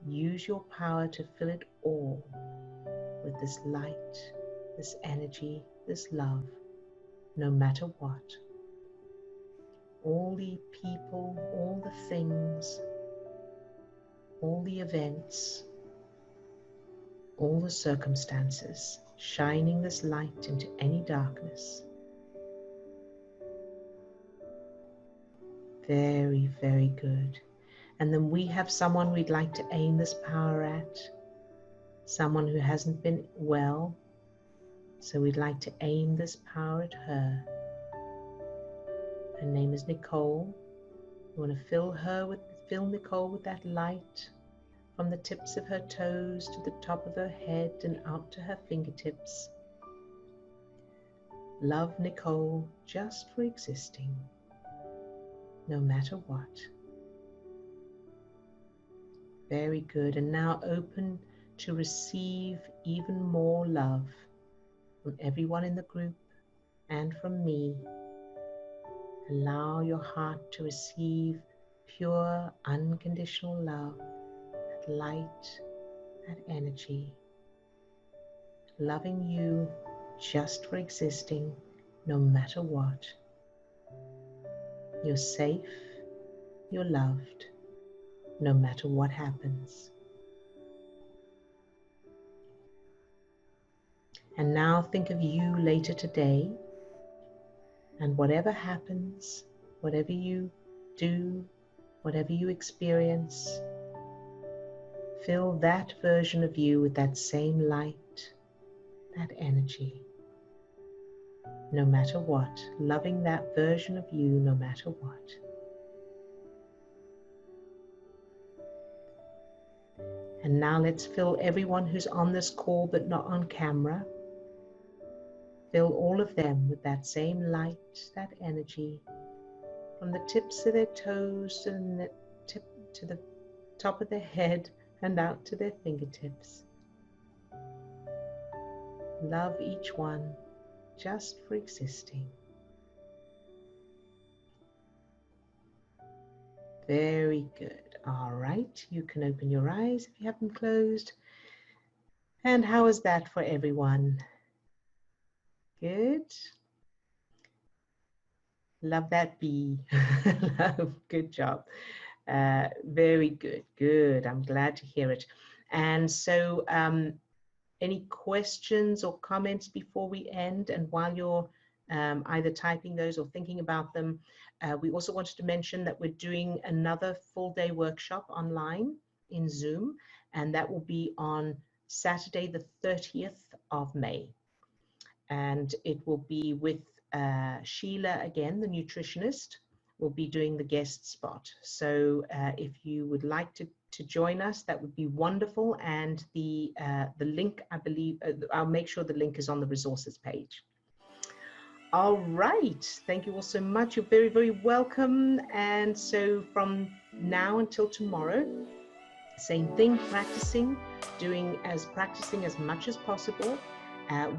Use your power to fill it all with this light, this energy, this love, no matter what. All the people, all the things, all the events, all the circumstances, shining this light into any darkness. Very, very good. And then we have someone we'd like to aim this power at, someone who hasn't been well. So we'd like to aim this power at her. Her name is Nicole. We want to fill Nicole with that light from the tips of her toes to the top of her head and out to her fingertips. Love Nicole just for existing, no matter what. Very good. And now open to receive even more love from everyone in the group and from me. Allow your heart to receive pure, unconditional love, that light, that energy. Loving you just for existing, no matter what. You're safe, you're loved, no matter what happens. And now think of you later today, and whatever happens, whatever you do, whatever you experience, fill that version of you with that same light, that energy, no matter what, loving that version of you no matter what. And now let's fill everyone who's on this call but not on camera. Fill all of them with that same light, that energy, from the tips of their toes to the top of their head and out to their fingertips. Love each one just for existing. Very good. All right, you can open your eyes if you have them closed. And how is that for everyone? Good. Love that, B. Good job. Very good. Good. I'm glad to hear it. And so, any questions or comments before we end? And while you're either typing those or thinking about them, we also wanted to mention that we're doing another full-day workshop online in Zoom, and that will be on Saturday, the 30th of May. And it will be with Sheila again, the nutritionist, will be doing the guest spot. So if you would like to join us, that would be wonderful. And the link, I believe, I'll make sure the link is on the resources page. All right, thank you all so much. You're very, very welcome. And so from now until tomorrow, same thing, practicing as much as possible.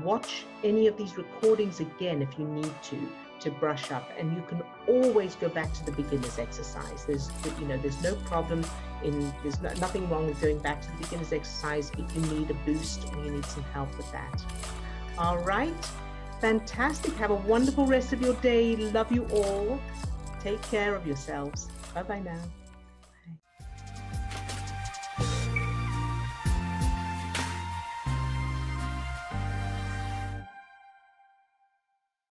Watch any of these recordings again if you need to brush up, and you can always go back to the beginner's exercise. There's no problem there's nothing wrong with going back to the beginner's exercise if you need a boost or you need some help with that. All right, fantastic. Have a wonderful rest of your day. Love you all. Take care of yourselves. Bye-bye now.